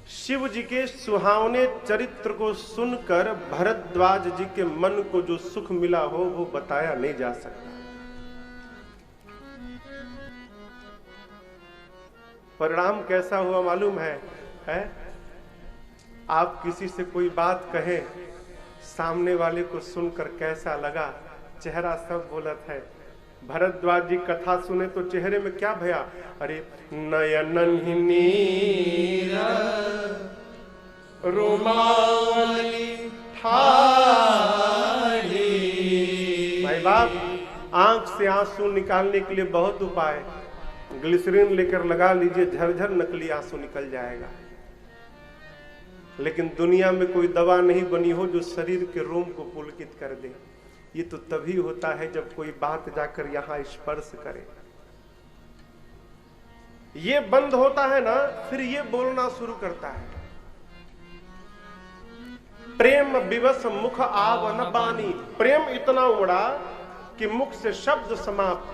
शिव जी के सुहावने चरित्र को सुनकर भरद्वाज जी के मन को जो सुख मिला हो वो बताया नहीं जा सकता। परिणाम कैसा हुआ मालूम है? आप किसी से कोई बात कहें, सामने वाले को सुनकर कैसा लगा, चेहरा सब बोलत है। भरद्वाज जी कथा सुने तो चेहरे में क्या भया? अरे नयनन ही नीर रोमावली ठाड़ी। भाई बाप, आंख से आंसू निकालने के लिए बहुत उपाय। ग्लिसरीन लेकर लगा लीजिए, झरझर नकली आंसू निकल जाएगा। लेकिन दुनिया में कोई दवा नहीं बनी हो जो शरीर के रोम को पुलकित कर दे। ये तो तभी होता है जब कोई बात जाकर यहां स्पर्श करे। ये बंद होता है ना, फिर ये बोलना शुरू करता है। प्रेम विवश मुख आवन बानी। प्रेम इतना उड़ा कि मुख से शब्द समाप्त।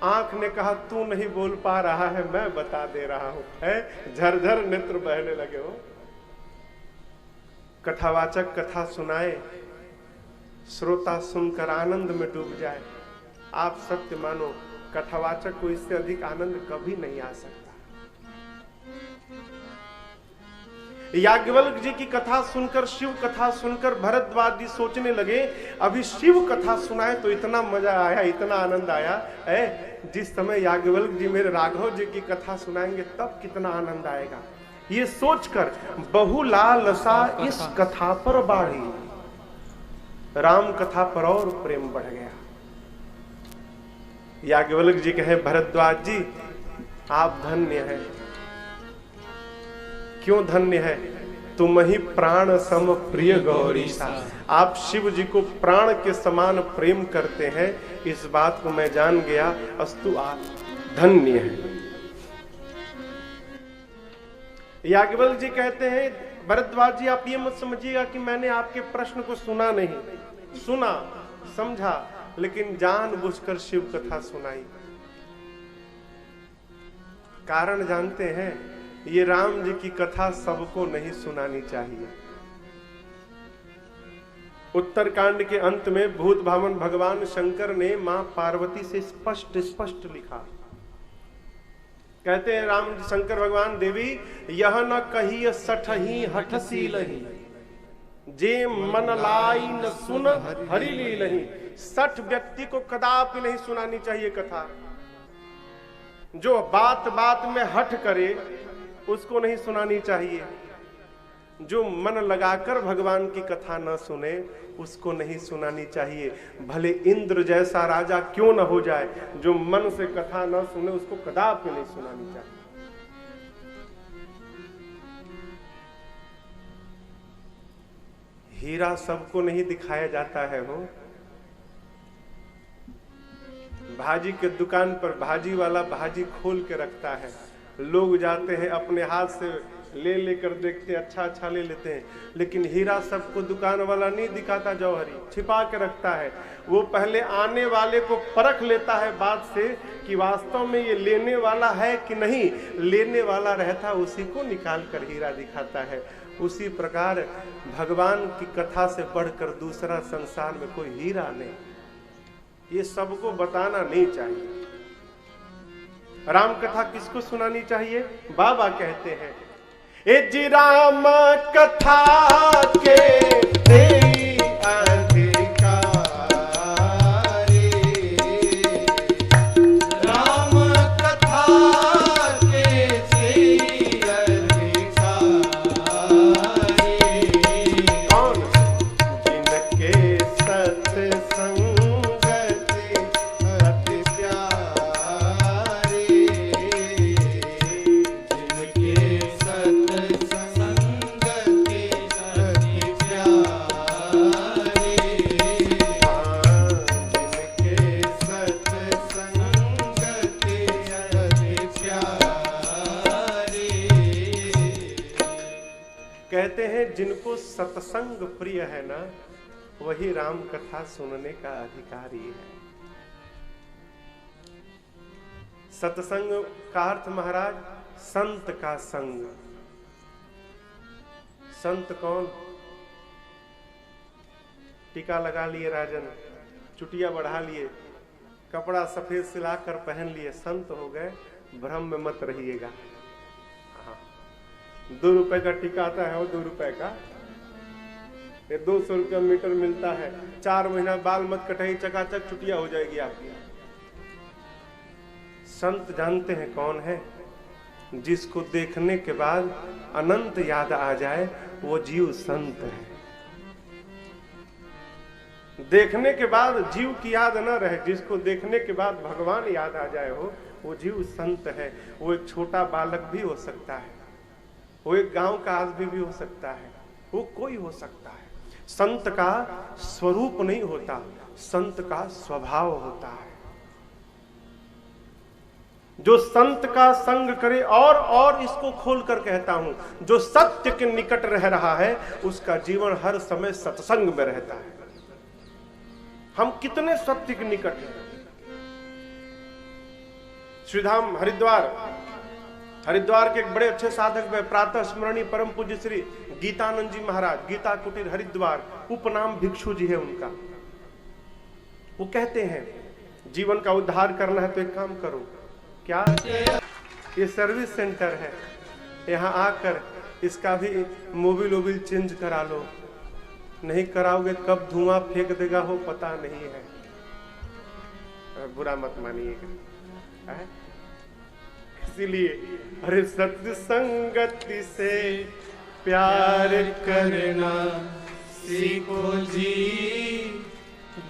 आंख ने कहा तू नहीं बोल पा रहा है, मैं बता दे रहा हूं। है झरझर नेत्र बहने लगे हो। कथावाचक कथा सुनाए, श्रोता सुनकर आनंद में डूब जाए। आप सत्य मानो, कथावाचक को इससे अधिक आनंद कभी नहीं आ सकता। याज्ञवल्क्य जी की कथा सुनकर, शिव कथा सुनकर भरद्वाज जी सोचने लगे अभी शिव कथा सुनाए तो इतना मजा आया, इतना आनंद आया। जिस समय याज्ञवल्क्य जी मेरे राघव जी की कथा सुनाएंगे तब कितना आनंद आएगा। ये सोचकर बहुलालसा इस कथा पर बाढ़ी। राम कथा पर और प्रेम बढ़ गया। याज्ञवल्क्य जी कहे भरद्वाज जी आप धन्य हैं। क्यों धन्य है? तुम ही प्राण सम प्रिय गौरीसा। आप शिव जी को प्राण के समान प्रेम करते हैं, इस बात को मैं जान गया। अस्तु आप धन्य हैं। याज्ञवल्क्य जी कहते हैं भरद्वाज जी आप ये मत समझिएगा कि मैंने आपके प्रश्न को सुना नहीं, सुना समझा, लेकिन जानबूझकर शिव कथा सुनाई। कारण जानते हैं? ये राम जी की कथा सबको नहीं सुनानी चाहिए। उत्तरकांड के अंत में भूत भावन भगवान शंकर ने मां पार्वती से स्पष्ट लिखा। कहते हैं राम शंकर भगवान, देवी यह न कही सठही हठसीलही, जे मन लाई न सुन हरि लीलही। 60 व्यक्ति को कदापि नहीं सुनानी चाहिए कथा। जो बात बात में हठ करे उसको नहीं सुनानी चाहिए। जो मन लगाकर भगवान की कथा न सुने उसको नहीं सुनानी चाहिए। भले इंद्र जैसा राजा क्यों न हो जाए, जो मन से कथा न सुने उसको कदापि नहीं सुनानी चाहिए। हीरा सबको नहीं दिखाया जाता है। हो भाजी के दुकान पर भाजी वाला भाजी खोल के रखता है, लोग जाते हैं अपने हाथ से ले लेकर देखते, अच्छा ले लेते हैं। लेकिन हीरा सबको दुकान वाला नहीं दिखाता, जौहरी छिपा के रखता है। वो पहले आने वाले को परख लेता है बात से कि वास्तव में ये लेने वाला है कि नहीं। लेने वाला रहता उसी को निकाल कर हीरा दिखाता है। उसी प्रकार भगवान की कथा से बढ़कर दूसरा संसार में कोई हीरा नहीं। ये सबको बताना नहीं चाहिए। राम कथा किसको सुनानी चाहिए? बाबा कहते हैं ए जी राम कथा के देई अधिकारी, राम कथा के देई अधिकारी। कौन? जिनके सत्संग कहते हैं जिनको सत्संग प्रिय है ना, वही राम कथा सुनने का अधिकारी है। सत्संग का अर्थ महाराज संत का संग। संत कौन? टीका लगा लिए राजन, चुटिया बढ़ा लिए, कपड़ा सफेद सिलाकर पहन लिए, संत हो गए, भ्रम में मत रहिएगा। 2 रुपए का टीका आता है, वो 2 रुपए का, ये 200 रुपया मीटर मिलता है। 4 महीना बाल मत कटाई, चकाचक चुटिया हो जाएगी आपकी। संत जानते हैं कौन है? जिसको देखने के बाद अनंत याद आ जाए, वो जीव संत है। देखने के बाद जीव की याद न रहे, जिसको देखने के बाद भगवान याद आ जाए हो, वो जीव संत है। वो एक छोटा बालक भी हो सकता है, वो एक गांव का आदमी भी हो सकता है, वो कोई हो सकता है। संत का स्वरूप नहीं होता, संत का स्वभाव होता है। जो संत का संग करे, और इसको खोलकर कहता हूं, जो सत्य के निकट रह रहा है, उसका जीवन हर समय सत्संग में रहता है। हम कितने सत्य के निकट हैं। श्रीधाम हरिद्वार के एक बड़े अच्छे साधक में प्रातः स्मरणीय परम पूज्य श्री गीतानंद जी महाराज, गीता कुटीर हरिद्वार, उपनाम भिक्षु जी है उनका। वो कहते हैं, जीवन का उद्धार करना है तो एक काम करो, क्या? ये सर्विस सेंटर है, यहाँ आकर इसका भी मोबिल चेंज करा लो। नहीं कराओगे कब धुआं फेंक देगा हो पता नहीं है, बुरा मत मानिएगा। इसीलिए अरे सत्संगति से प्यार करना सीखो जी,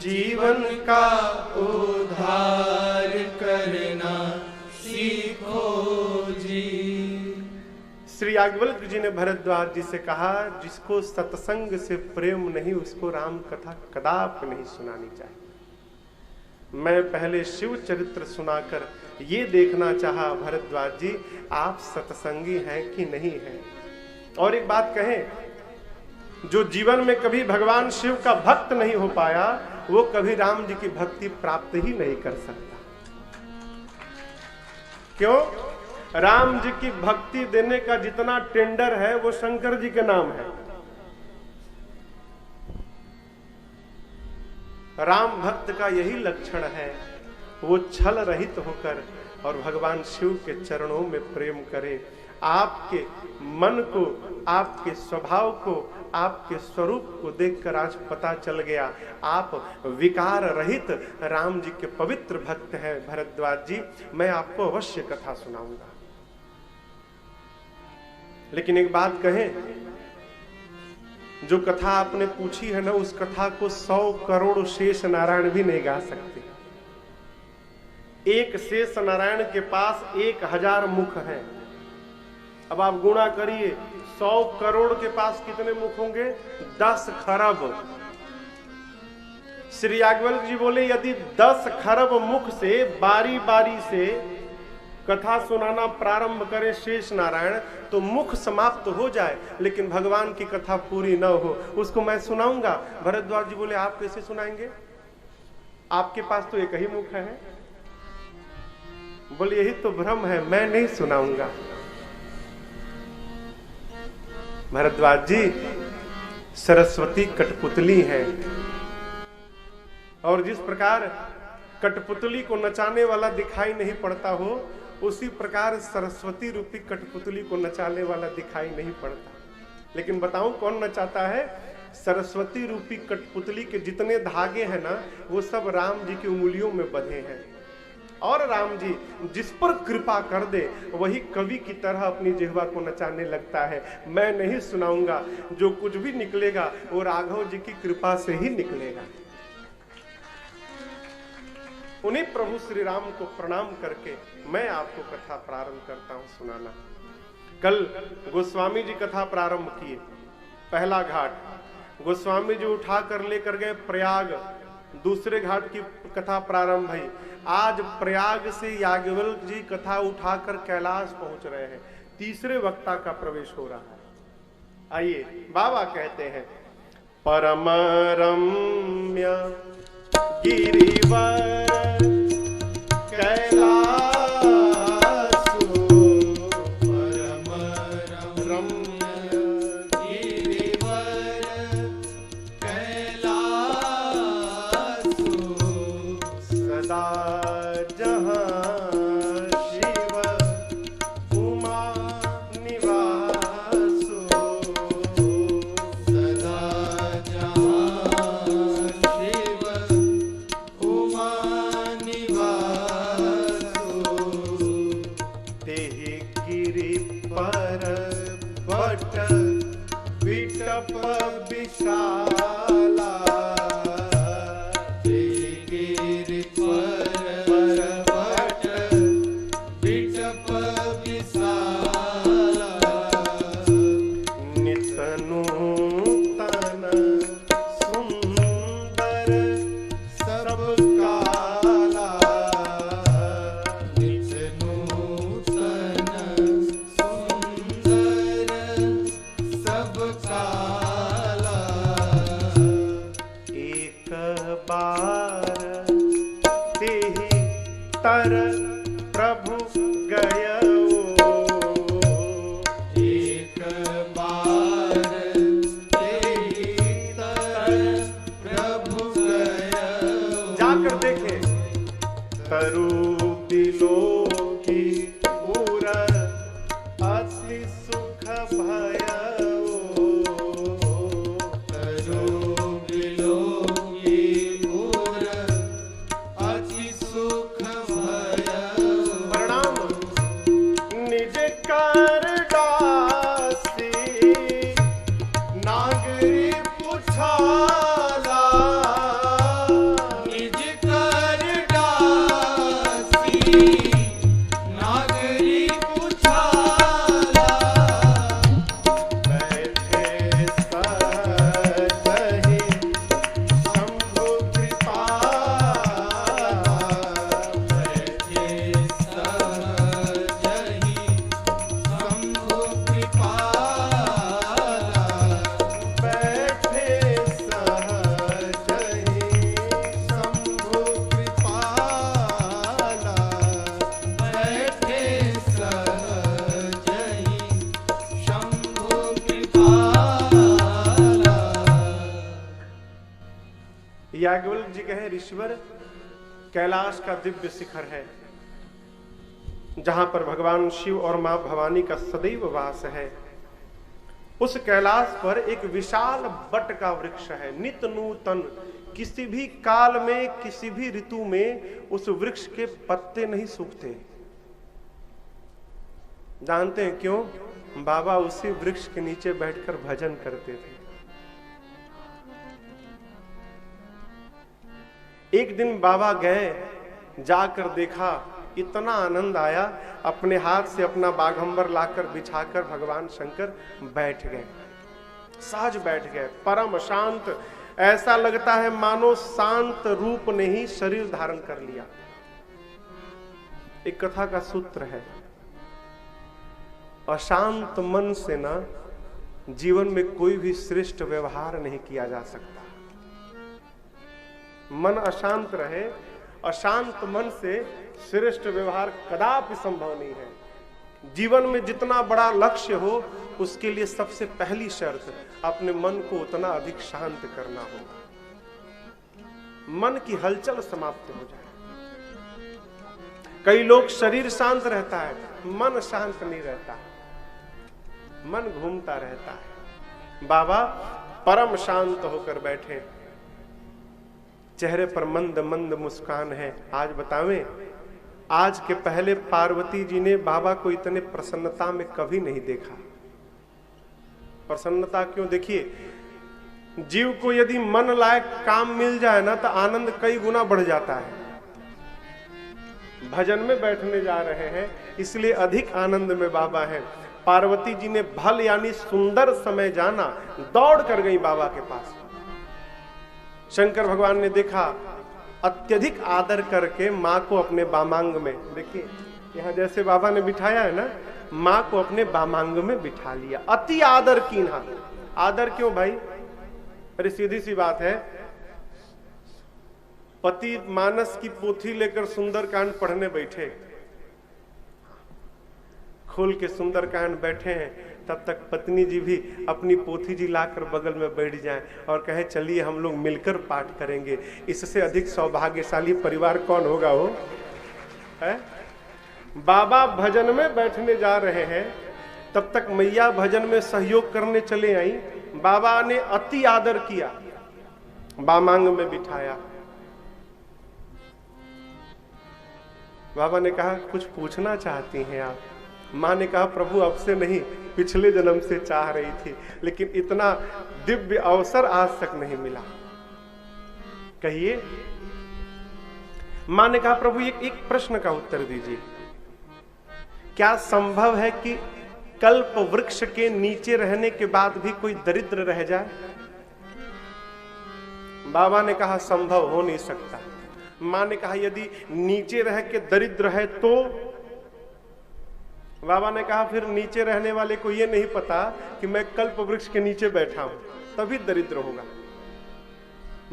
जीवन का उद्धार करना सीखो जी। श्री याज्ञवल्क्य जी ने भरद्वाज जी से कहा, जिसको सत्संग से प्रेम नहीं, उसको राम कथा कदापि नहीं सुनानी चाहिए। मैं पहले शिव चरित्र सुनाकर ये देखना चाहा, भरद्वाज जी आप सत्संगी हैं कि नहीं हैं। और एक बात कहें, जो जीवन में कभी भगवान शिव का भक्त नहीं हो पाया, वो कभी राम जी की भक्ति प्राप्त ही नहीं कर सकता। क्यों? राम जी की भक्ति देने का जितना टेंडर है, वो शंकर जी के नाम है। राम भक्त का यही लक्षण है, वो छल रहित होकर और भगवान शिव के चरणों में प्रेम करे। आपके मन को, आपके स्वभाव को, आपके स्वरूप को देखकर आज पता चल गया, आप विकार रहित राम जी के पवित्र भक्त हैं। भरद्वाज जी, मैं आपको अवश्य कथा सुनाऊंगा, लेकिन एक बात कहें, जो कथा आपने पूछी है ना, उस कथा को 100 करोड़ शेष नारायण भी नहीं गा सकते। एक शेष नारायण के पास 1000 मुख हैं। अब आप गुणा करिए, 100 करोड़ के पास कितने मुख होंगे? 10 खरब। श्री याज्ञवल्क्य जी बोले, यदि 10 खरब मुख से बारी बारी से कथा सुनाना प्रारंभ करे शेष नारायण, तो मुख समाप्त हो जाए, लेकिन भगवान की कथा पूरी न हो, उसको मैं सुनाऊंगा। भरद्वाज जी बोले, आप कैसे सुनाएंगे? आपके पास तो एक ही मुख है। बोले, यही तो भ्रम है, मैं नहीं सुनाऊंगा। भरद्वाज जी, सरस्वती कठपुतली है, और जिस प्रकार कठपुतली को नचाने वाला दिखाई नहीं पड़ता हो, उसी प्रकार सरस्वती रूपी कठपुतली को नचाने वाला दिखाई नहीं पड़ता। लेकिन बताऊं कौन नचाता है? सरस्वती रूपी कठपुतली के जितने धागे हैं ना, वो सब राम जी की उंगलियों में बंधे हैं। और राम जी जिस पर कृपा कर दे, वही कवि की तरह अपनी जिह्वा को नचाने लगता है। मैं नहीं सुनाऊंगा, जो कुछ भी निकलेगा वो राघव जी की कृपा से ही निकलेगा। उन्हीं प्रभु श्री राम को प्रणाम करके मैं आपको कथा प्रारंभ करता हूं सुनाना। कल गोस्वामी जी कथा प्रारंभ किए। पहला घाट गोस्वामी जी उठाकर लेकर गए प्रयाग, दूसरे घाट की कथा प्रारंभ हुई। आज प्रयाग से याज्ञवल्क्य जी कथा उठाकर कैलाश पहुंच रहे हैं। तीसरे वक्ता का प्रवेश हो रहा है। आइए, बाबा कहते हैं, परम रम्य गिरिवर कैलासो, परम रम्य गिरिवर विशाला गिरि पर्वत बिटप विशाला नित नूतन सुंदर सब काला नित नूतन सुंदर सब काला एक बार तेहि तर प्रभु गयो एक बार तेरी तर प्रभु गयो जाकर देखे तरु बिलो की उर अति सुख भयो तरो बिलोकी पूर अति सुख भयो प्रणाम निज कर दासी नागरी पुछाला निज कर दासी नागरी पुछाला बैठे सहजहि शंभु कृपाला बैठे सहजहि शंभु कृपाला बैठे सहजहि शंभु कृपाला बैठे सहजहि शंभु कृपाला याज्ञवल्क्य जी कहे ऋषिवर कैलाश का दिव्य शिखर है जहां पर भगवान शिव और मां भवानी का सदैव वास है। उस कैलाश पर एक विशाल बट का वृक्ष है, नित नूतन, किसी भी काल में किसी भी ऋतु में उस वृक्ष के पत्ते नहीं सूखते। जानते हैं क्यों? बाबा उसी वृक्ष के नीचे बैठकर भजन करते थे। एक दिन बाबा गए, जाकर देखा, इतना आनंद आया, अपने हाथ से अपना बाघंबर लाकर बिछाकर भगवान शंकर बैठ गए, सहज बैठ गए, परम शांत। ऐसा लगता है मानो शांत रूप ने ही शरीर धारण कर लिया। एक कथा का सूत्र है, अशांत मन से ना जीवन में कोई भी श्रेष्ठ व्यवहार नहीं किया जा सकता। मन अशांत रहे, अशांत मन से श्रेष्ठ व्यवहार कदापि संभव नहीं है। जीवन में जितना बड़ा लक्ष्य हो, उसके लिए सबसे पहली शर्त अपने मन को उतना अधिक शांत करना होगा। मन की हलचल समाप्त हो जाए। कई लोग शरीर शांत रहता है, मन शांत नहीं रहता, मन घूमता रहता है। बाबा परम शांत होकर बैठे, चेहरे पर मंद मंद मुस्कान है। आज बतावें, आज के पहले पार्वती जी ने बाबा को इतने प्रसन्नता में कभी नहीं देखा। प्रसन्नता क्यों? देखिए, जीव को यदि मन लायक काम मिल जाए ना तो आनंद कई गुना बढ़ जाता है। भजन में बैठने जा रहे हैं, इसलिए अधिक आनंद में बाबा हैं। पार्वती जी ने भल यानी सुंदर समय जाना, दौड़ कर गई बाबा के पास। शंकर भगवान ने देखा, अत्यधिक आदर करके माँ को अपने बामांग में, देखिए यहाँ जैसे बाबा ने बिठाया है ना, माँ को अपने बामांग में बिठा लिया। अति आदर कीन्हा। आदर क्यों भाई? अरे सीधी सी बात है, पति मानस की पोथी लेकर सुंदरकांड पढ़ने बैठे, खोल के सुंदरकांड बैठे हैं, तब तक पत्नी जी भी अपनी पोथी जी लाकर बगल में बैठ जाएं और कहे चलिए हम लोग मिलकर पाठ करेंगे। इससे अधिक सौभाग्यशाली परिवार कौन होगा? वो है। बाबा भजन में बैठने जा रहे हैं, तब तक मैया भजन में सहयोग करने चले आई। बाबा ने अति आदर किया, बामांग में बिठाया। बाबा ने कहा, कुछ पूछना चाहती हैं आप? माँ ने कहा प्रभु अब से नहीं, पिछले जन्म से चाह रही थी, लेकिन इतना दिव्य अवसर आज तक नहीं मिला। कहिए। माँ ने कहा प्रभु एक प्रश्न का उत्तर दीजिए, क्या संभव है कि कल्प वृक्ष के नीचे रहने के बाद भी कोई दरिद्र रह जाए? बाबा ने कहा संभव हो नहीं सकता। माँ ने कहा यदि नीचे रह के दरिद्र है तो? बाबा ने कहा फिर नीचे रहने वाले को यह नहीं पता कि मैं कल्प वृक्ष के नीचे बैठा हूं, तभी दरिद्र होगा।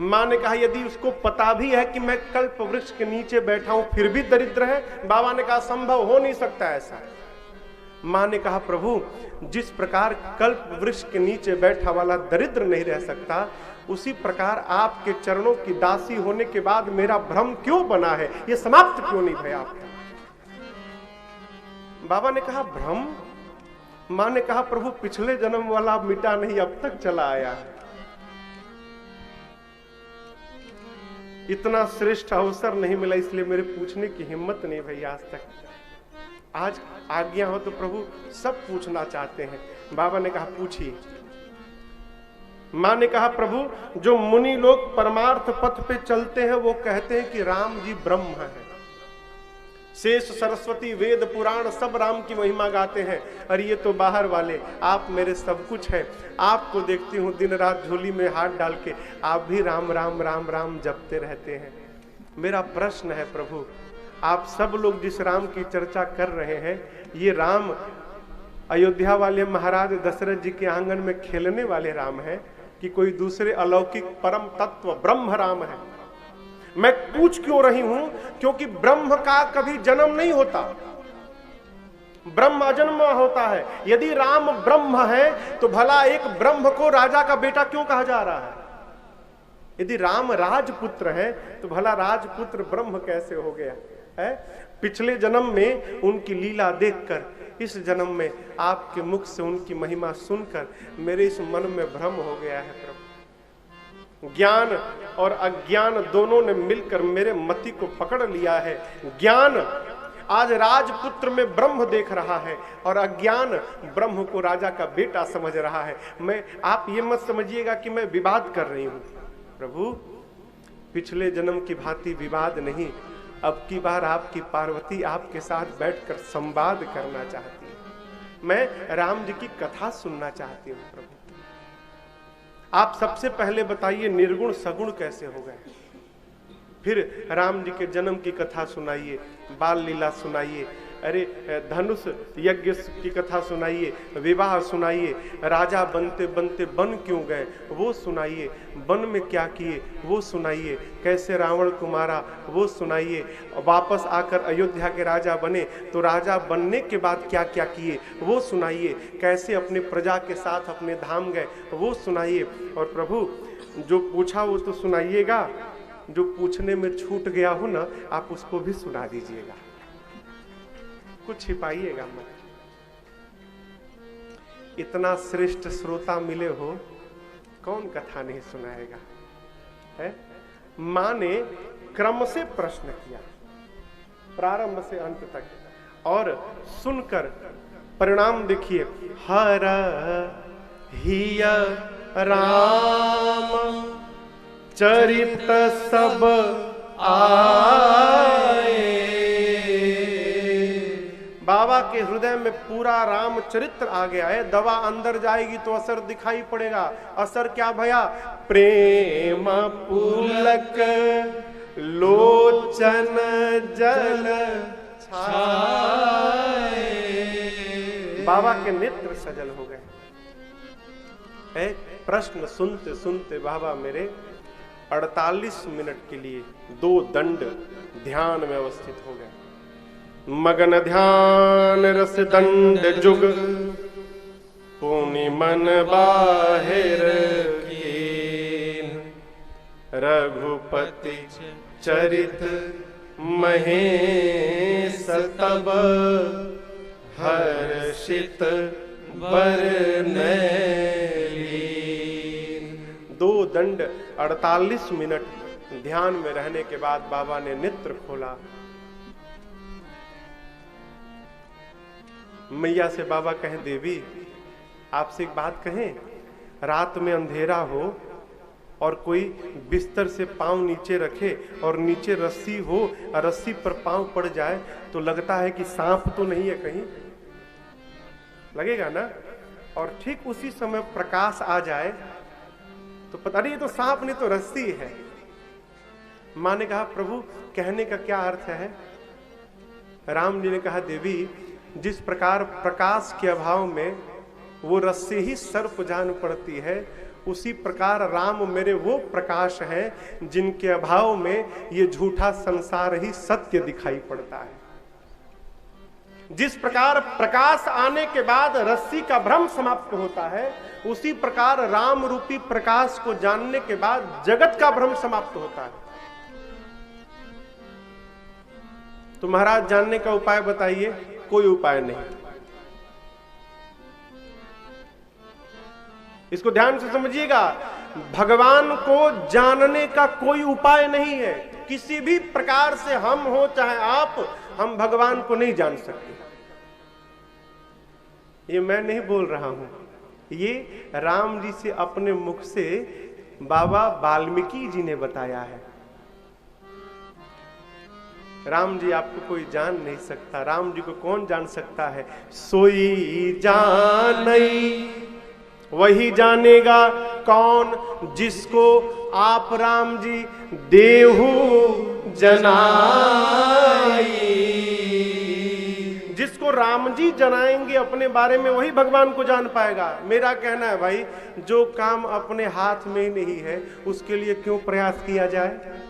माँ ने कहा यदि उसको पता भी है कि मैं कल्प वृक्ष के नीचे बैठा हूं फिर भी दरिद्र है? बाबा ने कहा संभव हो नहीं सकता ऐसा। माँ ने कहा प्रभु जिस प्रकार कल्प वृक्ष के नीचे बैठा वाला दरिद्र नहीं रह सकता, उसी प्रकार आपके चरणों की दासी होने के बाद मेरा भ्रम क्यों बना है, यह समाप्त क्यों नहीं भया आपका? बाबा ने कहा भ्रम? माँ ने कहा प्रभु पिछले जन्म वाला मिटा नहीं, अब तक चला आया है। इतना श्रेष्ठ अवसर नहीं मिला, इसलिए मेरे पूछने की हिम्मत नहीं भई आज तक। आज आज्ञा हो तो प्रभु सब पूछना चाहते हैं। बाबा ने कहा पूछिए। मां ने कहा प्रभु जो मुनि लोग परमार्थ पथ पे चलते हैं वो कहते हैं कि राम जी ब्रह्म है। शेष सरस्वती वेद पुराण सब राम की महिमा गाते हैं, और ये तो बाहर वाले, आप मेरे सब कुछ है। आपको देखती हूँ दिन रात झोली में हाथ डाल के, आप भी राम राम राम राम जपते रहते हैं। मेरा प्रश्न है प्रभु, आप सब लोग जिस राम की चर्चा कर रहे हैं, ये राम अयोध्या वाले महाराज दशरथ जी के आंगन में खेलने वाले राम है कि कोई दूसरे अलौकिक परम तत्व ब्रह्म राम है? मैं पूछ क्यों रही हूं? क्योंकि ब्रह्म का कभी जन्म नहीं होता, ब्रह्म अजन्मा होता है। यदि राम ब्रह्म है तो भला एक ब्रह्म को राजा का बेटा क्यों कहा जा रहा है? यदि राम राजपुत्र है तो भला राजपुत्र ब्रह्म कैसे हो गया है? पिछले जन्म में उनकी लीला देखकर, इस जन्म में आपके मुख से उनकी महिमा सुनकर मेरे इस मन में भ्रम हो गया है प्रभु। ज्ञान और अज्ञान दोनों ने मिलकर मेरे मति को पकड़ लिया है। ज्ञान आज राजपुत्र में ब्रह्म देख रहा है और अज्ञान ब्रह्म को राजा का बेटा समझ रहा है। आप ये मत समझिएगा कि मैं विवाद कर रही हूं। प्रभु पिछले जन्म की भांति विवाद नहीं, अब की बार आपकी पार्वती आपके साथ बैठकर संवाद करना चाहती है। मैं राम जी की कथा सुनना चाहती हूँ प्रभु। आप सबसे पहले बताइए निर्गुण सगुण कैसे हो गए? फिर राम जी के जन्म की कथा सुनाइए, बाल लीला सुनाइए, अरे धनुष यज्ञ की कथा सुनाइए, विवाह सुनाइए, राजा बनते बनते बन क्यों गए वो सुनाइए, वन में क्या किए वो सुनाइए, कैसे रावण को मारा वो सुनाइए, वापस आकर अयोध्या के राजा बने तो राजा बनने के बाद क्या क्या किए वो सुनाइए, कैसे अपने प्रजा के साथ अपने धाम गए वो सुनाइए। और प्रभु जो पूछा वो तो सुनाइएगा, जो पूछने में छूट गया हो ना आप उसको भी सुना दीजिएगा, कुछ छिपाइएगा मत। इतना श्रेष्ठ श्रोता मिले हो, कौन कथा नहीं सुनाएगा है? मां ने क्रम से प्रश्न किया प्रारंभ से अंत तक, और सुनकर परिणाम देखिए। हर हिय राम चरित सब आए। बाबा के हृदय में पूरा राम चरित्र आ गया है। दवा अंदर जाएगी तो असर दिखाई पड़ेगा। असर क्या भया? प्रेम पुलक लोचन जल छाए। बाबा के नेत्र सजल हो गए। प्रश्न सुनते सुनते बाबा मेरे 48 मिनट के लिए 2 दंड ध्यान में अवस्थित हो गए। मगन ध्यान रस दंड जुग पुनि मन बाहिर कीन। रघुपति चरित महेश तब हर्षित बरनैलीन। 2 दंड 48 मिनट ध्यान में रहने के बाद बाबा ने नेत्र खोला। मैया से बाबा कहें देवी आपसे एक बात कहें, रात में अंधेरा हो और कोई बिस्तर से पांव नीचे रखे और नीचे रस्सी हो और रस्सी पर पांव पड़ जाए तो लगता है कि सांप तो नहीं है कहीं, लगेगा ना। और ठीक उसी समय प्रकाश आ जाए तो पता नहीं ये तो सांप नहीं तो रस्सी है। मां ने कहा प्रभु कहने का क्या अर्थ है? राम जी ने कहा देवी जिस प्रकार प्रकाश के अभाव में वो रस्सी ही सर्प जान पड़ती है, उसी प्रकार राम मेरे वो प्रकाश हैं जिनके अभाव में ये झूठा संसार ही सत्य दिखाई पड़ता है। जिस प्रकार प्रकाश आने के बाद रस्सी का भ्रम समाप्त होता है, उसी प्रकार राम रूपी प्रकाश को जानने के बाद जगत का भ्रम समाप्त होता है। तो महाराज जानने का उपाय बताइए। कोई उपाय नहीं। इसको ध्यान से समझिएगा, भगवान को जानने का कोई उपाय नहीं है। किसी भी प्रकार से हम हो चाहे आप, हम भगवान को नहीं जान सकते। ये मैं नहीं बोल रहा हूं, ये राम जी से अपने मुख से बाबा वाल्मीकि जी ने बताया है। राम जी आपको कोई जान नहीं सकता। राम जी को कौन जान सकता है? सोई जानई वही जानेगा कौन, जिसको आप राम जी देहु जनाई। जिसको राम जी जनाएंगे अपने बारे में वही भगवान को जान पाएगा। मेरा कहना है भाई, जो काम अपने हाथ में ही नहीं है उसके लिए क्यों प्रयास किया जाए?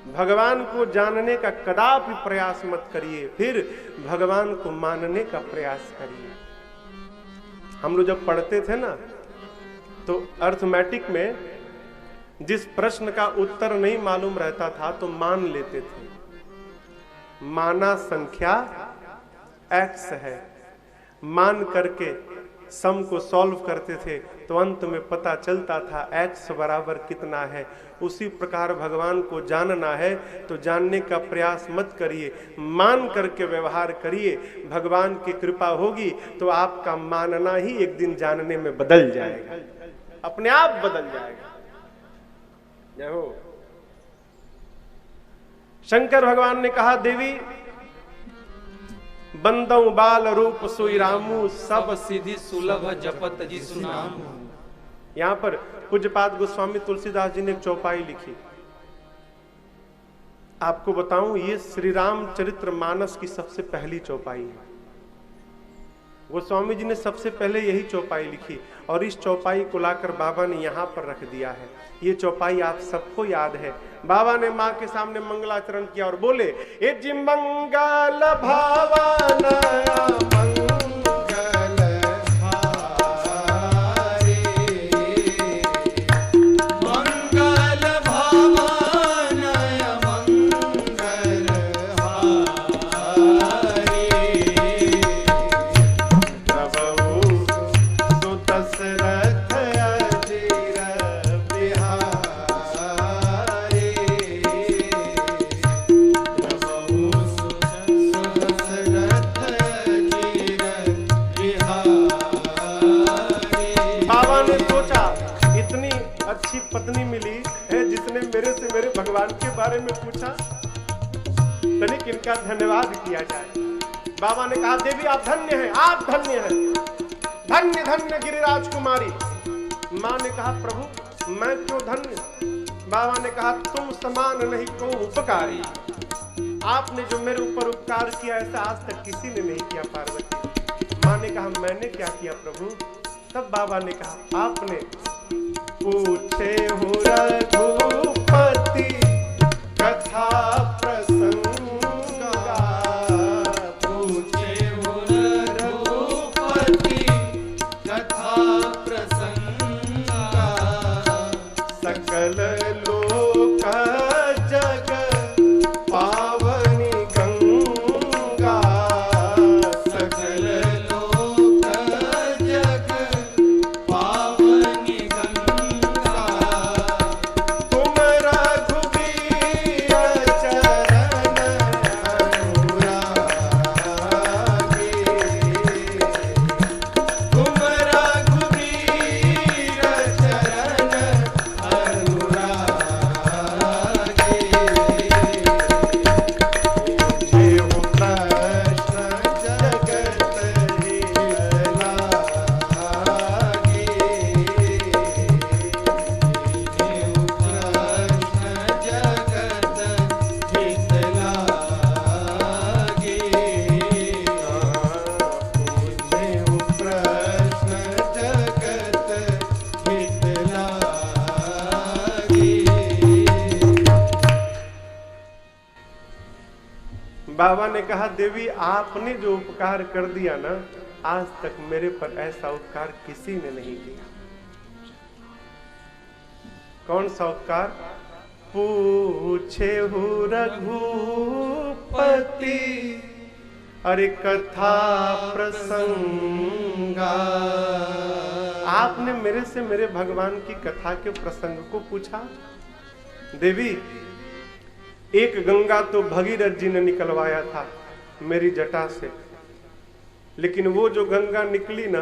भगवान को जानने का कदापि प्रयास मत करिए, फिर भगवान को मानने का प्रयास करिए। हम लोग जब पढ़ते थे ना तो अर्थमेटिक में जिस प्रश्न का उत्तर नहीं मालूम रहता था तो मान लेते थे। माना संख्या x है, मान करके सम को सॉल्व करते थे तो अंत में पता चलता था x बराबर कितना है। उसी प्रकार भगवान को जानना है तो जानने का प्रयास मत करिए, मान करके व्यवहार करिए। भगवान की कृपा होगी तो आपका मानना ही एक दिन जानने में बदल जाएगा, अपने आप बदल जाएगा। जय हो। शंकर भगवान ने कहा देवी बंदौ बाल रूप सोई रामू, सब सिद्धि सुलभ जपत जिसु नामु। यहां पर पूज्यपाद गोस्वामी तुलसीदास जी ने एक चौपाई लिखी। आपको बताऊं, ये श्री राम चरित्र मानस की सबसे पहली चौपाई है। गोस्वामी जी ने सबसे पहले यही चौपाई लिखी और इस चौपाई को लाकर बाबा ने यहां पर रख दिया है। ये चौपाई आप सबको याद है। बाबा ने मां के सामने मंगलाचरण किया और बोले, ए जी मंगल भावन मंगल हारे, मंगल भावन मंगल हारे, प्रभु सुत दशरथ अजीर बिहारी, प्रभु सुत दशरथ अजीर बिहारी। बाबा ने सोचा इतनी अच्छी पत्नी मिली है जिसने मेरे से मेरे भगवान के बारे में पूछा, तनिक इनका धन्यवाद किया जाए। बाबा ने कहा देवी आप धन्य हैं, आप धन्य हैं, धन्य धन्य गिरिराज कुमारी। मां ने कहा प्रभु मैं क्यों धन्य? बाबा ने कहा तुम समान नहीं को उपकारी। आपने जो मेरे ऊपर उपकार किया ऐसा आज तक किसी ने नहीं किया पार्वती। मां ने कहा मैंने क्या किया प्रभु? तब बाबा ने कहा आपने पूछे हो रघुपति कथा प्रसंगा, पूछे हो रघुपति कथा प्रसंगा, सकल लोक जग पावनी गंगा, सकल लोक जग पावनी गंगा, तुम रघुबीर चरण बाबा ने कहा देवी आपने जो उपकार कर दिया ना, आज तक मेरे पर ऐसा उपकार किसी ने नहीं किया। कौन सा उपकार? पूछे हो रघुपति अरे कथा प्रसंगा। आपने मेरे से मेरे भगवान की कथा के प्रसंग को पूछा। देवी एक गंगा तो भगीरथ जी ने निकलवाया था मेरी जटा से, लेकिन वो जो गंगा निकली ना,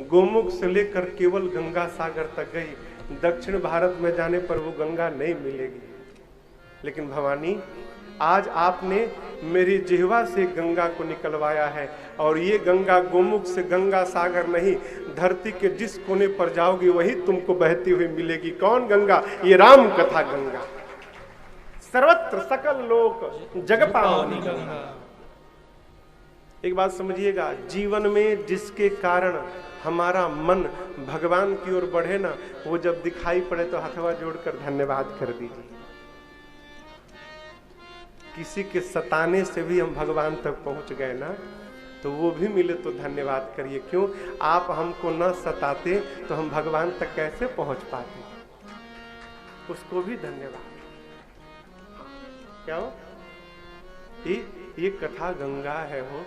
गोमुख से लेकर केवल गंगा सागर तक गई। दक्षिण भारत में जाने पर वो गंगा नहीं मिलेगी। लेकिन भवानी आज आपने मेरी जिह्वा से गंगा को निकलवाया है, और ये गंगा गोमुख से गंगा सागर नहीं, धरती के जिस कोने पर जाओगी वही तुमको बहती हुई मिलेगी। कौन गंगा? ये राम कथा गंगा, सर्वत्र सकल लोक जग पावनी गंगा। एक बात समझिएगा, जीवन में जिसके कारण हमारा मन भगवान की ओर बढ़े ना, वो जब दिखाई पड़े तो हथवा जोड़कर धन्यवाद कर दीजिए। किसी के सताने से भी हम भगवान तक पहुंच गए ना, तो वो भी मिले तो धन्यवाद करिए। क्यों? आप हमको न सताते तो हम भगवान तक कैसे पहुंच पाते? उसको भी धन्यवाद। क्या हो? ये कथा गंगा है हो,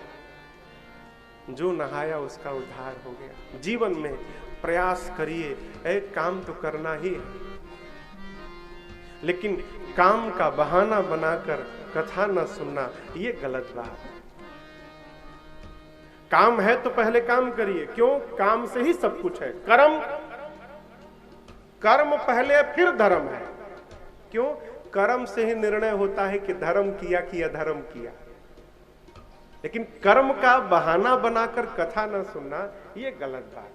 जो नहाया उसका उद्धार हो गया। जीवन में प्रयास करिए, एक काम तो करना ही है, लेकिन काम का बहाना बनाकर कथा न सुनना, ये गलत बात है। काम है तो पहले काम करिए। क्यों? काम से ही सब कुछ है। कर्म पहले फिर धर्म है। क्यों? कर्म से ही निर्णय होता है कि धर्म किया कि अधर्म किया। लेकिन कर्म का बहाना बनाकर कथा न सुनना, ये गलत बात।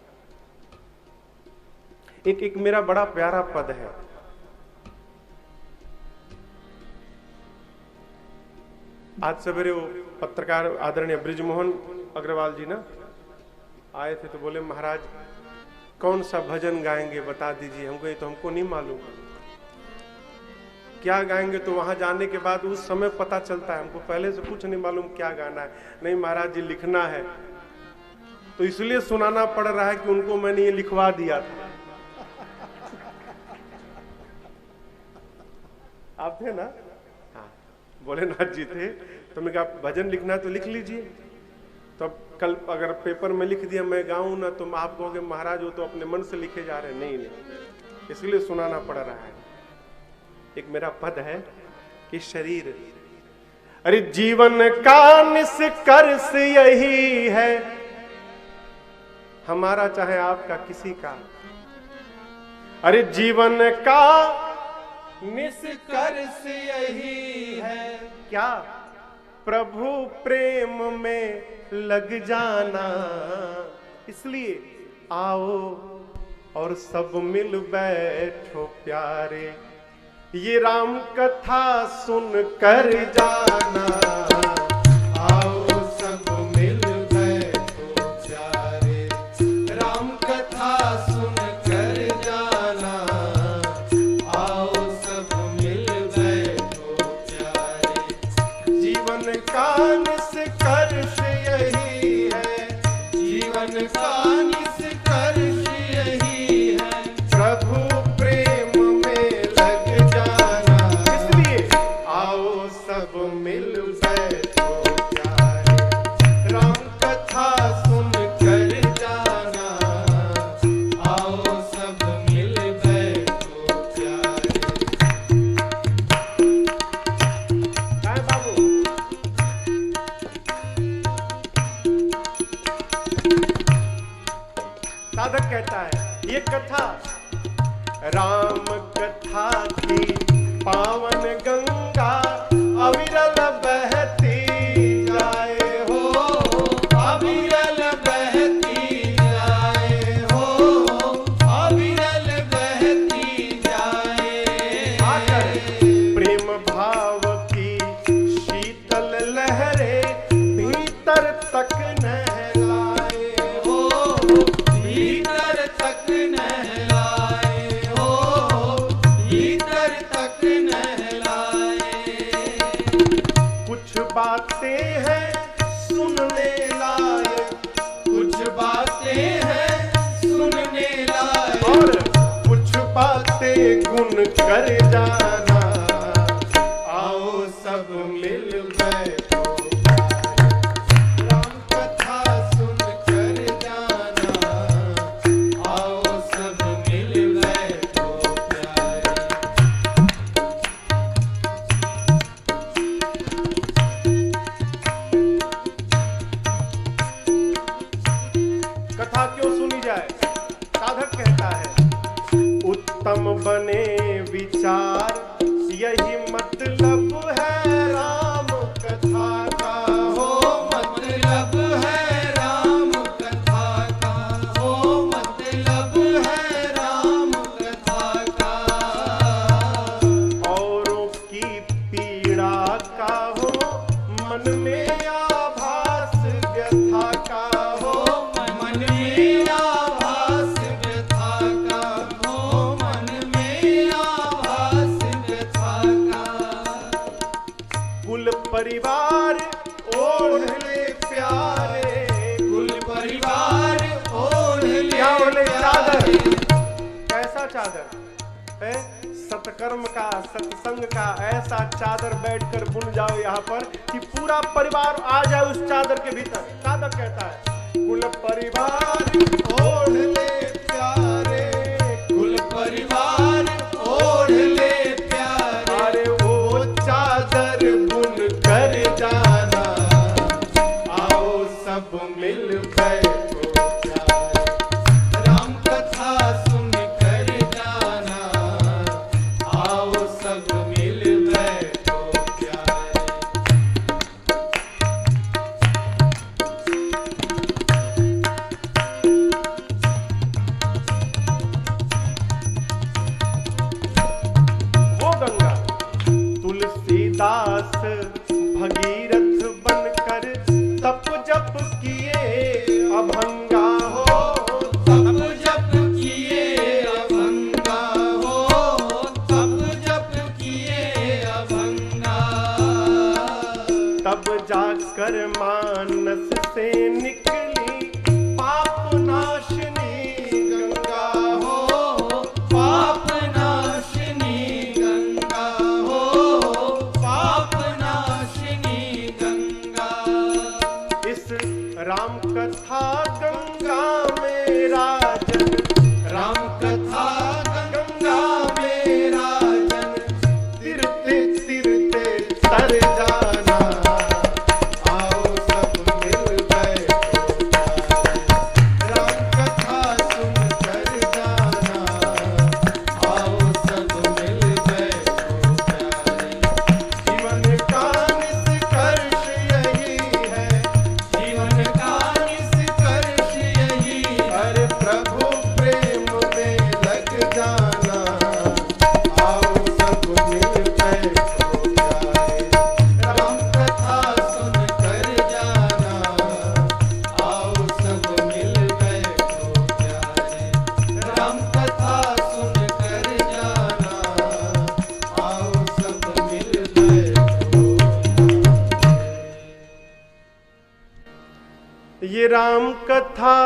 एक मेरा बड़ा प्यारा पद है। आज सवेरे वो पत्रकार आदरणीय बृजमोहन अग्रवाल जी ना आए थे, तो बोले महाराज कौन सा भजन गाएंगे बता दीजिए हमको। ये तो हमको नहीं मालूम क्या गाएंगे। तो वहां जाने के बाद उस समय पता चलता है, हमको पहले से कुछ नहीं मालूम क्या गाना है। नहीं महाराज जी लिखना है, तो इसलिए सुनाना पड़ रहा है कि उनको मैंने ये लिखवा दिया था। आप थे ना? हाँ, भोलेनाथ जी थे। तो मैं कहा भजन लिखना है तो लिख लीजिए। तो अब कल अगर पेपर में लिख दिया मैं गाऊं ना, तो आप कहोगे महाराज वो तो अपने मन से लिखे जा रहे हैं। नहीं, इसलिए सुनाना पड़ रहा है। एक मेरा पद है कि शरीर, अरे जीवन का निष्कर्ष यही है, हमारा चाहे आपका किसी का। अरे जीवन का निष्कर्ष यही है, क्या? प्रभु प्रेम में लग जाना। इसलिए आओ और सब मिल बैठो प्यारे, ये राम कथा सुन कर जाना। आओ सब मिल बैठो प्यारे, राम कथा सुन कर जाना। आओ सब मिल बैठो प्यारे, जीवन का निष्कर्ष यही है, जीवन का निष्कर्ष यही है, प्रभु प्रेम में लग जाना। इसलिए आओ सब मिल बैठो प्यारे, राम कथा सुन कर जाना। आओ सब मिल बैठो प्यारे। क्या है बाबू? साधक कहता है ये कथा राम कथा की पावन गंगा अविरल बहती जाए हो, अविरल बहती जाए हो, अविरल बहती जाए। आकर प्रेम भाव की शीतल लहरें भीतर तक नहलाए हो, भीतर तक नहलाए हो, भीतर तक नहलाए। कुछ बातें गुण कर जाना, आओ सब मिल बैठो प्यारे। राम कथा सुन कर जाना, आओ सब मिल बैठो प्यारे। कथा क्यों सुनी जाए? साधक कहता है उत्तम बने विचार, यही मतलब है राम कथा का हो मतलब है राम कथा का, हो मतलब है राम कथा का। औरों की पीड़ा का हो मन में आभास व्यथा का हो, मन में आभास व्यथा का, हो मन में आभास व्यथा का। कुल परिवार ओढ़ ले प्यारे, कुल परिवार ओढ़ ले क्या बोले चादर? प्यारे। कैसा चादर है? सत्कर्म का, सत्संग का ऐसा चादर बैठकर बुन जाओ यहाँ पर कि पूरा परिवार आ जाए उस चादर के भीतर। साधक कहता है कुल परिवार ओढ़ ले प्यारे, कुल परिवार ओढ़ ले प्यारे। अरे वो चादर बुन कर जाना, आओ सब मिल बैठो प्यारे। राम कथा सुन कर जाना, आओ सब मिल बैठो प्यारे। वो गंगा तुलसीदास भगीरथ बनकर तप जप किए अभंगा हो, तप जप किए अभंगा हो, तप जप किए अभंगा। तब जाकर मानस से निकली पाप नाशनी गंगा हो। हो पाप नाशिनी गंगा, हो पाप नाशिनी गंगा। इस राम कथा गंगा में राजन, राम कथा गंगा में राजन, तिरते तिरते तर जाना, आओ सब मिल बैठो प्यारे। राम कथा सुन कर जाना, आओ सब मिल बैठो प्यारे। जीवन का निष्कर्ष यही है, जीवन का निष्कर्ष यही है। अरे प्रभु प्रेम में लग जाना, आओ सब मिल बैठो प्यारे। राम कथा सुन कर जाना, आओ सब मिल बैठो प्यारे। राम कथा सुन कर जाना, आओ सब मिल बैठो प्यारे। ये राम कथा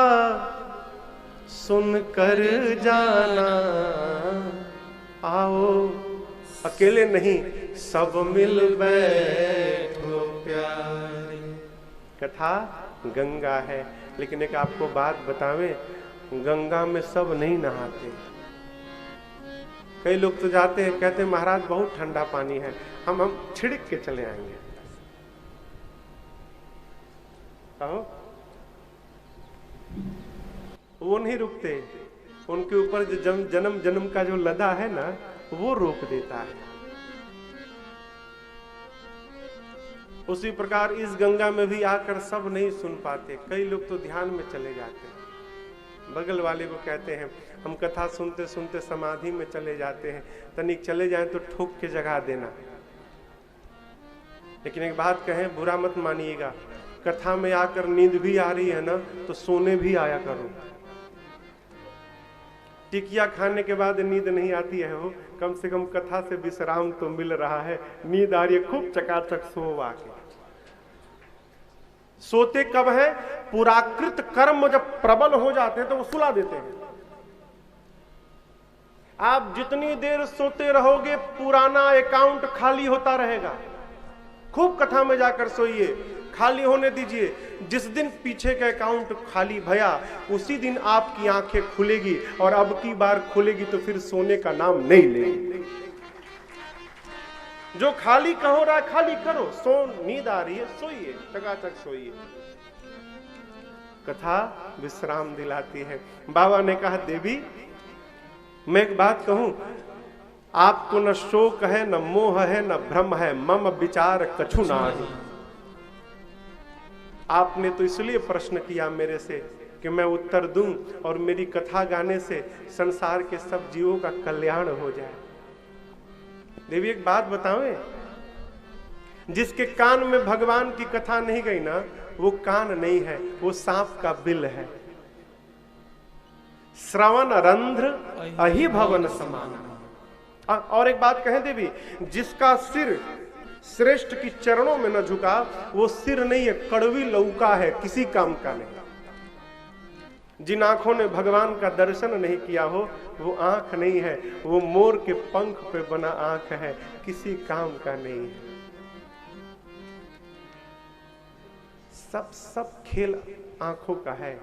सुन कर जाना, आओ अकेले नहीं सब मिल बैठो प्यारे। कथा गंगा है, लेकिन एक आपको बात बतावें, गंगा में सब नहीं नहाते। कई लोग तो जाते हैं, कहते हैं महाराज बहुत ठंडा पानी है, हम छिड़क के चले आएंगे। कहो वो नहीं रुकते, उनके ऊपर जो जन्म जन्म का जो लदा है ना, वो रोक देता है। उसी प्रकार इस गंगा में भी आकर सब नहीं सुन पाते। कई लोग तो ध्यान में चले जाते हैं। बगल वाले को कहते हैं हम कथा सुनते सुनते समाधि में चले जाते हैं, तनिक चले जाएं तो ठोक के जगा देना। लेकिन एक बात कहें, बुरा मत मानिएगा, कथा में आकर नींद भी आ रही है ना, तो सोने भी आया करो। टिकिया खाने के बाद नींद नहीं आती है, हो कम से कम कथा से विश्राम तो मिल रहा है। नींद आ रही है, खूब चकाचक सो आके। सोते कब है? पुराकृत कर्म जब प्रबल हो जाते हैं तो वो सुला देते हैं। आप जितनी देर सोते रहोगे पुराना अकाउंट खाली होता रहेगा। खूब कथा में जाकर सोइए, खाली होने दीजिए। जिस दिन पीछे का अकाउंट खाली भया उसी दिन आपकी आंखें खुलेगी, और अब की बार खुलेगी तो फिर सोने का नाम नहीं लेगी। जो खाली कहो रहा खाली करो, सो नींद आ रही है सोइए, चकाचक सोइए। कथा विश्राम दिलाती है। बाबा ने कहा देवी मैं एक बात कहूं, आपको न शोक है न मोह है न भ्रम है, मम विचार कछु नाही। आपने तो इसलिए प्रश्न किया मेरे से कि मैं उत्तर दूं और मेरी कथा गाने से संसार के सब जीवों का कल्याण हो जाए। देवी एक बात बतावें, जिसके कान में भगवान की कथा नहीं गई ना, वो कान नहीं है, वो सांप का बिल है। श्रवण रंध्र अहि भवन समान। और एक बात कहें देवी, जिसका सिर श्रेष्ठ की चरणों में न झुका वो सिर नहीं है, कड़वी लौका है, किसी काम का नहीं। जिन आंखों ने भगवान का दर्शन नहीं किया हो वो आंख नहीं है, वो मोर के पंख पे बना आंख है, किसी काम का नहीं है। सब खेल आंखों का है।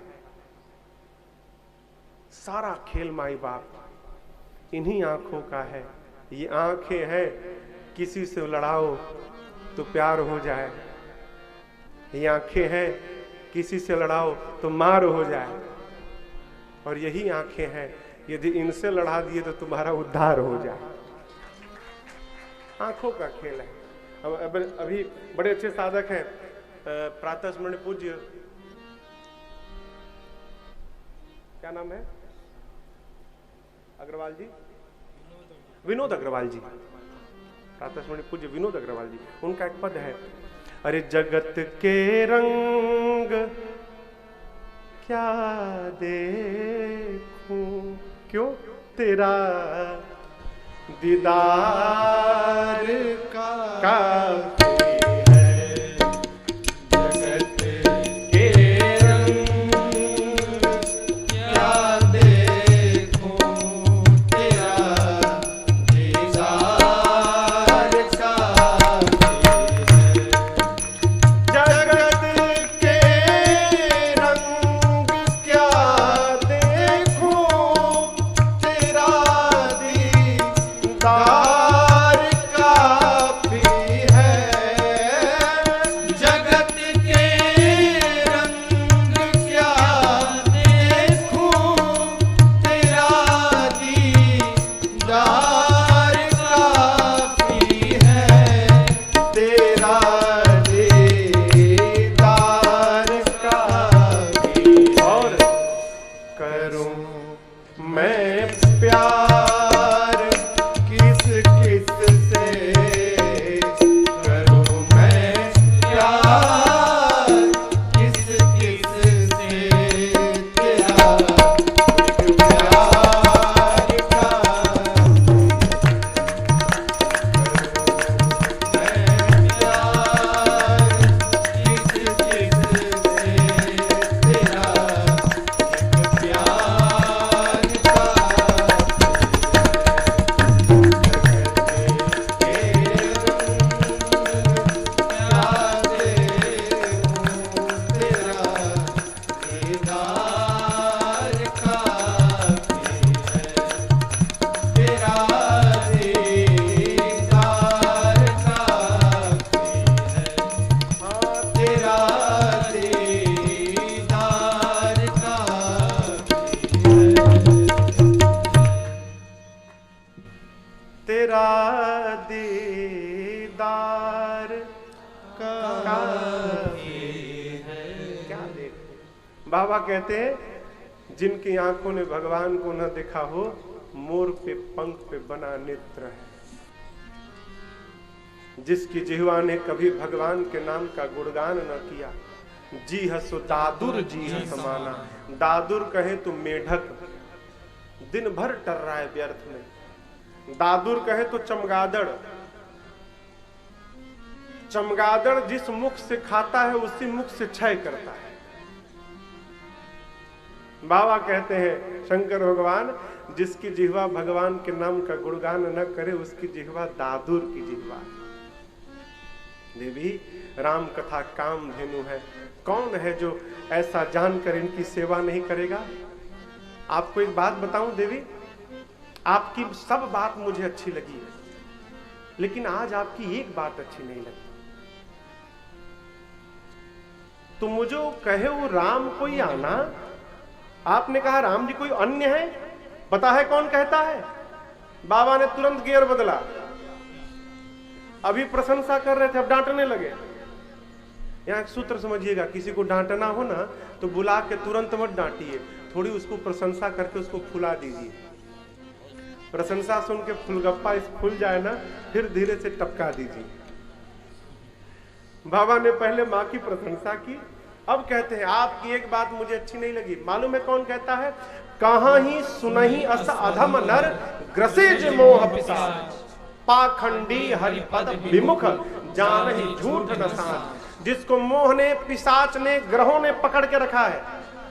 सारा खेल माई बाप इन्हीं आंखों का है। ये आंखें हैं, किसी से लड़ाओ तो प्यार हो जाए। ये आंखें हैं, किसी से लड़ाओ तो मार हो जाए। और यही आंखें हैं, यदि इनसे लड़ा दिए तो तुम्हारा उद्धार हो जाए। आंखों का खेल है। अब अभी बड़े अच्छे साधक हैं, प्रातः स्मरण पूज्य, क्या नाम है अग्रवाल जी, विनोद अग्रवाल जी, प्रातः स्मरण पूज्य विनोद अग्रवाल जी। उनका एक पद है, अरे जगत के रंग क्या देखूं, क्यों तेरा दीदार का बाबा कहते हैं जिनकी आंखों ने भगवान को न देखा हो, मोर पे पंख पे बना नेत्र है। जिसकी जिह्वा ने कभी भगवान के नाम का गुणगान न किया, जी हसो दादुर जी हस माना। दादुर कहे तो मेढक दिन भर टर रहा है व्यर्थ में, दादुर कहे तो चमगादड़, चमगादड़ जिस मुख से खाता है उसी मुख से क्षय करता है। बाबा कहते हैं शंकर भगवान, जिसकी जिह्वा भगवान के नाम का गुणगान न करे उसकी जिह्वा दादुर की जिह्वा। देवी राम कथा काम धेनु है, कौन है जो ऐसा जानकर इनकी सेवा नहीं करेगा। आपको एक बात बताऊं देवी, आपकी सब बात मुझे अच्छी लगी है, लेकिन आज आपकी एक बात अच्छी नहीं लगी। तो मुझे कहे वो राम कोई आना, आपने कहा राम जी कोई अन्य है। पता है कौन कहता है? बाबा ने तुरंत गियर बदला। अभी प्रशंसा कर रहे थे, अब डांटने लगे। यहां एक सूत्र समझिएगा, किसी को डांटना हो ना तो बुला के तुरंत मत डांटिए, थोड़ी उसको प्रशंसा करके उसको फुला दीजिए। प्रशंसा सुन के फुलगप्पा इस फूल जाए ना, फिर धीरे से टपका दीजिए। बाबा ने पहले माँ की प्रशंसा की, अब कहते हैं आपकी एक बात मुझे अच्छी नहीं लगी। मालूम है कौन कहता है? कहां ही सुनहि अस अधम नर ग्रसेज मोह पिशाच, पाखंडी हरिपद विमुख जानहि झूठ न साच। जिसको मोह ने, पिशाच ने, ग्रहों ने पकड़ के रखा है,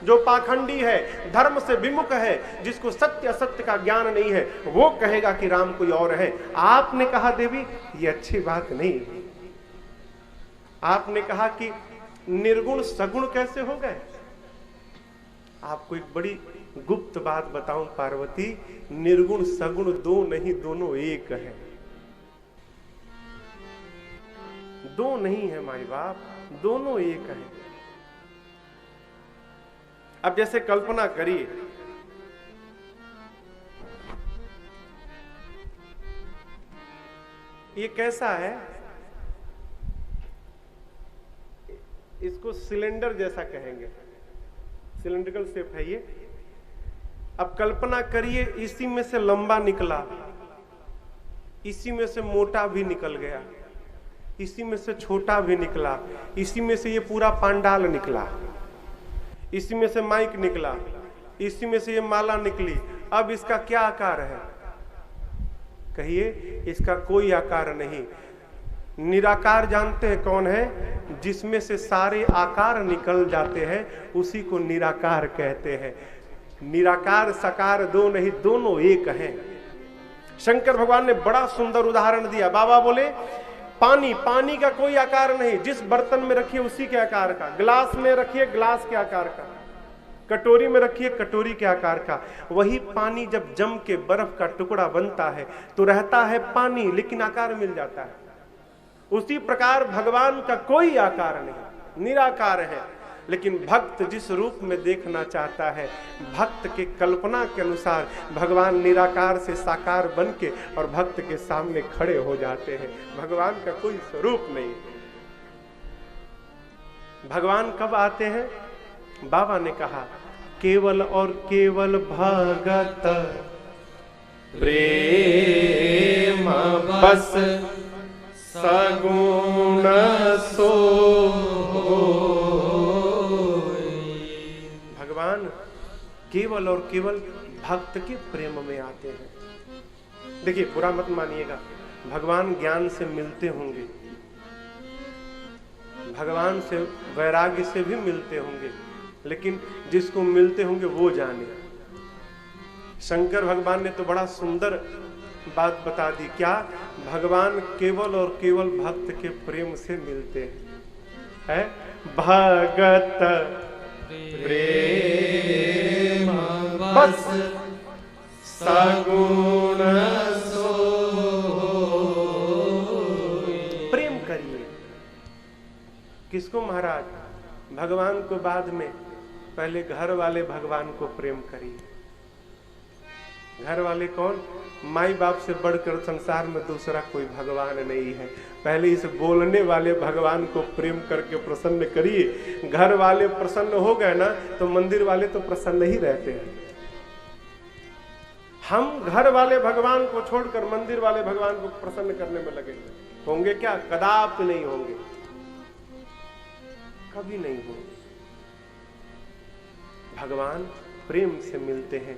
जो पाखंडी है, धर्म से विमुख है, जिसको सत्य असत्य का ज्ञान नहीं है, वो कहेगा कि राम कोई और है। आपने कहा देवी ये अच्छी बात नहीं। आपने कहा कि निर्गुण सगुण कैसे हो गए। आपको एक बड़ी गुप्त बात बताऊं पार्वती, निर्गुण सगुण दो नहीं, दोनों एक है। दो नहीं है माई बाप, दोनों एक है। अब जैसे कल्पना करिए, ये कैसा है, इसको सिलेंडर जैसा कहेंगे, सिलेंड्रिकल शेप है ये। अब कल्पना करिए इसी में से लंबा निकला, इसी में से मोटा भी निकल गया, इसी में से छोटा भी निकला, इसी में से ये पूरा पांडाल निकला, इसी में से माइक निकला, इसी में से ये माला निकली। अब इसका क्या आकार है? कहिए, इसका कोई आकार नहीं। निराकार जानते हैं कौन है? जिसमें से सारे आकार निकल जाते हैं उसी को निराकार कहते हैं। निराकार सकार दो नहीं, दोनों एक हैं। शंकर भगवान ने बड़ा सुंदर उदाहरण दिया। बाबा बोले पानी, पानी का कोई आकार नहीं, जिस बर्तन में रखिए उसी के आकार का। गिलास में रखिए गिलास के आकार का, कटोरी में रखिए कटोरी के आकार का। वही पानी जब जम के बर्फ का टुकड़ा बनता है तो रहता है पानी, लेकिन आकार मिल जाता है। उसी प्रकार भगवान का कोई आकार नहीं, निराकार है। लेकिन भक्त जिस रूप में देखना चाहता है, भक्त के कल्पना के अनुसार भगवान निराकार से साकार बन के और भक्त के सामने खड़े हो जाते हैं। भगवान का कोई स्वरूप नहीं। भगवान कब आते हैं? बाबा ने कहा केवल और केवल भगत प्रेम बस सगुण सो। भगवान केवल और केवल भक्त के प्रेम में आते हैं। देखिए, बुरा मत मानिएगा, भगवान ज्ञान से मिलते होंगे, भगवान से वैराग्य से भी मिलते होंगे, लेकिन जिसको मिलते होंगे वो जाने। शंकर भगवान ने तो बड़ा सुंदर बात बता दी। क्या? भगवान केवल और केवल भक्त के प्रेम से मिलते हैं। भगत प्रेम बस सगुण सो। प्रेम करिए। किसको महाराज? भगवान को बाद में, पहले घर वाले भगवान को प्रेम करिए। घर वाले कौन? माई बाप से बढ़कर संसार में दूसरा कोई भगवान नहीं है। पहले इस बोलने वाले भगवान को प्रेम करके प्रसन्न करिए। घर वाले प्रसन्न हो गए ना तो मंदिर वाले तो प्रसन्न ही रहते हैं। हम घर वाले भगवान को छोड़कर मंदिर वाले भगवान को प्रसन्न करने में लगे होंगे क्या? कदापि नहीं होंगे, कभी नहीं होंगे। भगवान प्रेम से मिलते हैं।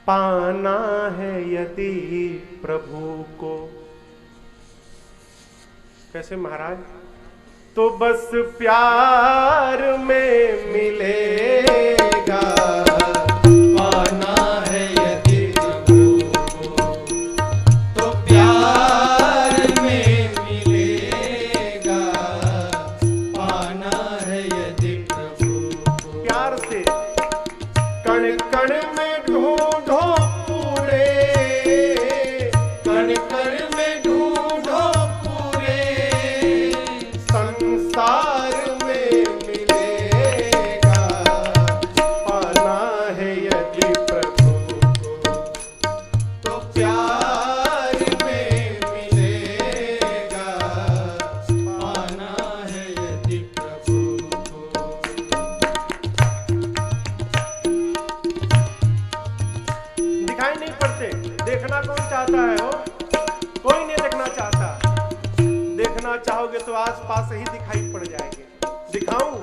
पाना है यदि प्रभु को। कैसे महाराज? तो बस प्यार में मिलेगा। पाना है यदि प्रभु को, तो प्यार में मिलेगा। पाना है यदि प्रभु को। प्यार से कण कण में ढूंढो पूरे, कण कण में ढूंढो पूरे, संसार में मिलेगा। पाना है यदि प्रभु को, तो प्यार में मिलेगा। पाना है यदि प्रभु को। दिखाई नहीं पड़ते, देखना कौन चाहता है हो? कोई नहीं देखना चाहता। देखना चाहोगे तो आसपास ही दिखाई पड़ जाएंगे। दिखाऊं?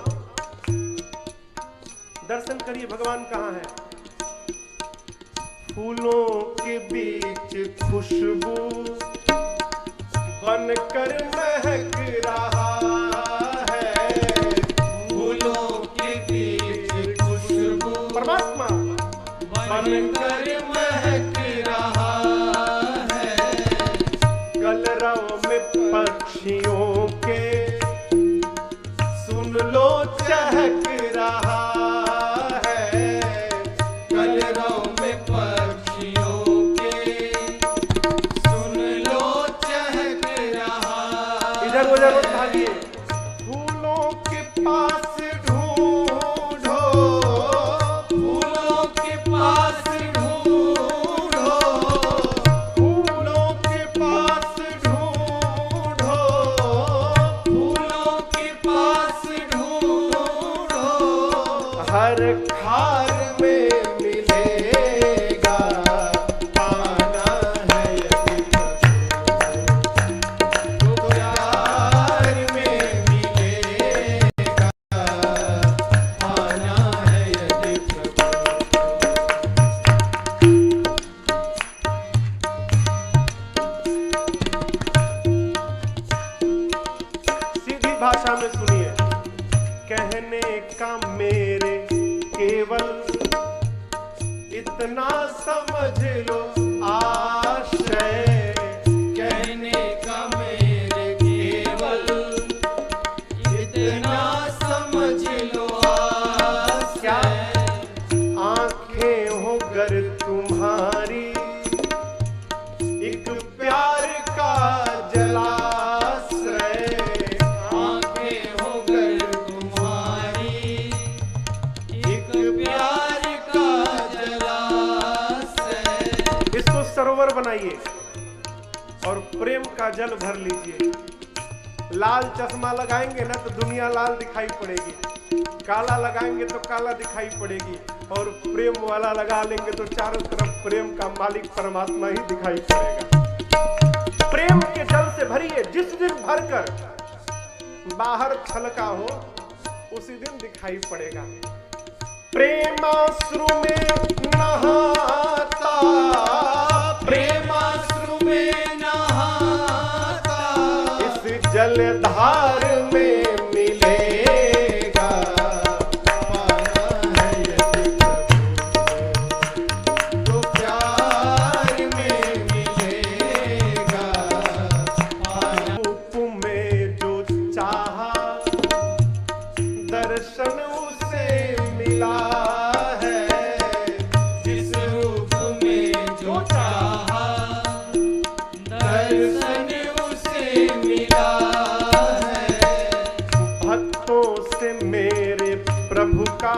दर्शन करिए भगवान कहाँ है। फूलों के बीच खुशबू बनकर महक रहा है। फूलों के बीच खुशबू परमात्मा बनकर महक रहा है। कलरव में पक्षियों के सुन लो चहक रहा है। कलरव में पक्षियों के सुन लो चहक रहा। इधर उधर मत भागिए। फूलों के पास ढूंढो, फूलों के पास ढूंढो, फूलों के पास ढूंढो, फूलों के पास ढूंढो। हर खार में मिलेगा। पाना है यदि तो प्यार में मिलेगा। पाना है यदि प्रभु। सीधी भाषा में सुनिए। कहने का मेरे केवल इतना समझ लो आशय। कहने का मेरे केवल इतना समझ लो क्या आशय। आंखें हो गर तुम्हारी एक प्यार का जलाशय। आंखें होकर तुम्हारी एक प्यार का जलाशय। इसको सरोवर बनाइए और प्रेम का जल भर लीजिए। लाल चश्मा लगाएंगे ना तो दुनिया लाल दिखाई पड़ेगी, काला लगाएंगे तो काला दिखाई पड़ेगी, और प्रेम वाला लगा लेंगे तो चारों तरफ प्रेम का मालिक परमात्मा ही दिखाई पड़ेगा। प्रेम के जल से भरिए। जिस दिन भरकर बाहर छलका हो उसी दिन दिखाई पड़ेगा। प्रेमाश्रु में नहाता, प्रेमाश्रु में नहाता, इस जलधार में मिलेगा। पाना है यदि प्रभु को, तो प्यार में मिलेगा। पाना रूप में जो चाहा दर्शन उसे मिला है। जिस रूप में जो चाहा दर्शन उसे मिला है। भक्तों से मेरे प्रभु का